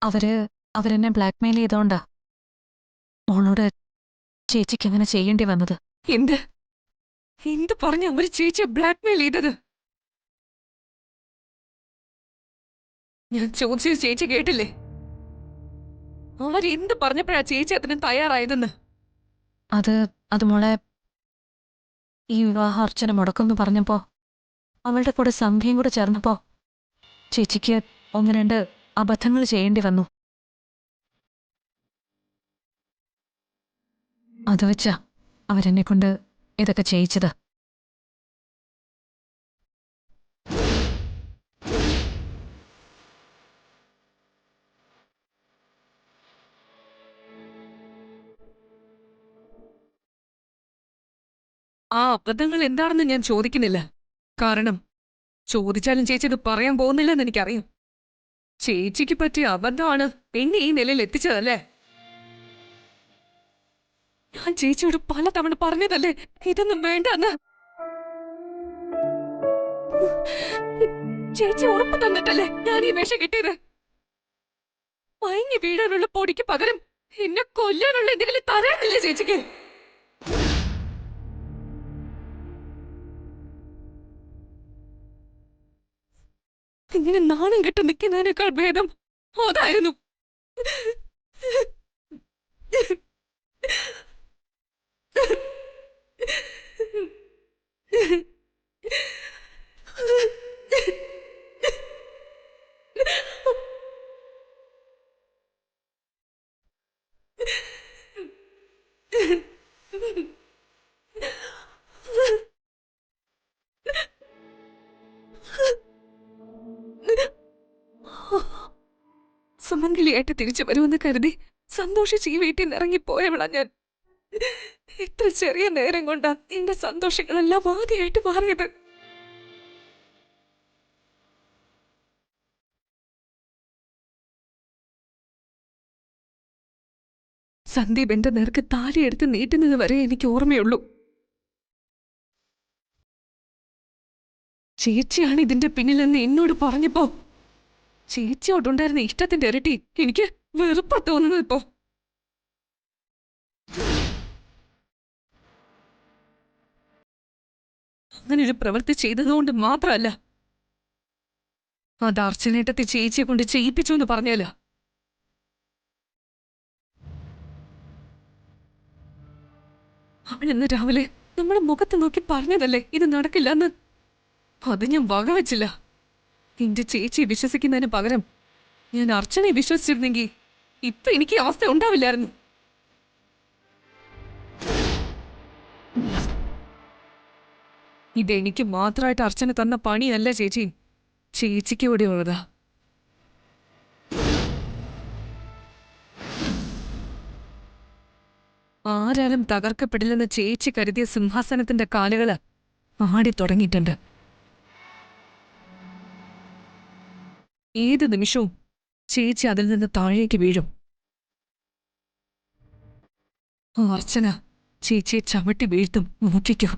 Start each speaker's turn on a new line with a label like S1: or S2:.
S1: അവര് അവരെന്നെ ബ്ലാക്ക്മെയിൽ ചെയ്തോണ്ടാ മോളോട് ചേച്ചിക്ക് അങ്ങനെ ചെയ്യേണ്ടി വന്നത്.
S2: എന്ത് എന്ത് പറഞ്ഞ അവര് ചേച്ചിയെ ബ്ലാക്ക്മെയിൽ ചെയ്തത്? ഞാൻ ചോദിച്ചത് ചേച്ചി കേട്ടില്ലേ? അവരെന്ത് പറഞ്ഞപ്പോഴാ ചേച്ചി അതിന് തയ്യാറായതെന്ന്?
S1: അത് അത് മോളെ, ഈ വിവാഹാർച്ചന മുടക്കുമെന്ന് പറഞ്ഞപ്പോ അവളുടെ കൂടെ സന്ധ്യയും കൂടെ ചേർന്നപ്പോ ചേച്ചിക്ക് ഒന്ന് രണ്ട് അബദ്ധങ്ങൾ ചെയ്യേണ്ടി വന്നു. അത് വെച്ചാ അവരെന്നെ കൊണ്ട് ഇതൊക്കെ ചെയ്യിച്ചത്.
S2: ആ അബദ്ധങ്ങൾ എന്താണെന്ന് ഞാൻ ചോദിക്കുന്നില്ല. കാരണം ചോദിച്ചാലും ചേച്ചി ഇത് പറയാൻ പോകുന്നില്ലെന്ന് എനിക്കറിയാം. ചേച്ചിക്ക് പറ്റിയ അബദ്ധമാണ് എന്നെ ഈ നിലയിൽ എത്തിച്ചതല്ലേ? ഞാൻ ചേച്ചിയോട് പലതവണ പറഞ്ഞതല്ലേ ഇതൊന്നും വേണ്ടെന്ന്. ചേച്ചി ഉറപ്പ് തന്നിട്ടല്ലേ ഞാൻ ഈ വേഷം കിട്ടിയത്? മയങ്ങി വീഴാനുള്ള പൊടിക്ക് പകരം എന്നെ കൊല്ലാനുള്ള എന്തെങ്കിലും തരാനില്ലേ ചേച്ചിക്ക്? ഇങ്ങനെ നാണം കെട്ട് നിൽക്കുന്നതിനേക്കാൾ ഭേദം അതായിരുന്നു. സുമംഗലിയായിട്ട് തിരിച്ചു വരുമെന്ന് കരുതി സന്തോഷിച്ച് ഈ വീട്ടിൽ നിന്ന് ഇറങ്ങിപ്പോയവളാ ഞാൻ. ഇത്ര ചെറിയ നേരം കൊണ്ടാ എന്റെ സന്തോഷങ്ങളെല്ലാം ആദ്യമായിട്ട് മാറിയത്. സന്ദീപ് എന്റെ നേർക്ക് താലിയെടുത്ത് നീട്ടുന്നത് വരെ എനിക്ക് ഓർമ്മയുള്ളൂ. ചേച്ചിയാണ് ഇതിന്റെ പിന്നിലെന്ന് എന്നോട് പറഞ്ഞപ്പോ ചേച്ചിയോടുണ്ടായിരുന്ന ഇഷ്ടത്തിന്റെ ഇരട്ടി എനിക്ക് വെറുപ്പാ തോന്നുന്നത് ഇപ്പോ. അങ്ങനൊരു പ്രവൃത്തി ചെയ്തതുകൊണ്ട് മാത്രമല്ല, അത് അർച്ചനേട്ടത്തെ ചേച്ചിയെ കൊണ്ട് ചെയ്യിപ്പിച്ചു എന്ന് പറഞ്ഞാലോ? അവളിന്ന് രാവിലെ നമ്മുടെ മുഖത്ത് നോക്കി പറഞ്ഞതല്ലേ ഇത് നടക്കില്ലെന്ന്. അത് ഞാൻ വകവെച്ചില്ല. എന്റെ ചേച്ചിയെ വിശ്വസിക്കുന്നതിന് പകരം ഞാൻ അർച്ചനയെ വിശ്വസിച്ചിരുന്നെങ്കിൽ ഇപ്പൊ എനിക്ക് അവസ്ഥ ഉണ്ടാവില്ലായിരുന്നു. ഇതെനിക്ക് മാത്രമായിട്ട് അർച്ചന തന്ന പണിയല്ല ചേച്ചി, ചേച്ചിക്ക് കൂടി ഉള്ളതാ. ആരാലും തകർക്കപ്പെടില്ലെന്ന് ചേച്ചി കരുതിയ സിംഹാസനത്തിന്റെ കാലുകള് ആടിത്തുടങ്ങിയിട്ടുണ്ട്. ഏത് നിമിഷവും ചേച്ചി അതിൽ നിന്ന് താഴേക്ക് വീഴും. അർച്ചന ചേച്ചിയെ ചവിട്ടി വീഴ്ത്തും, നോക്കിക്കോ.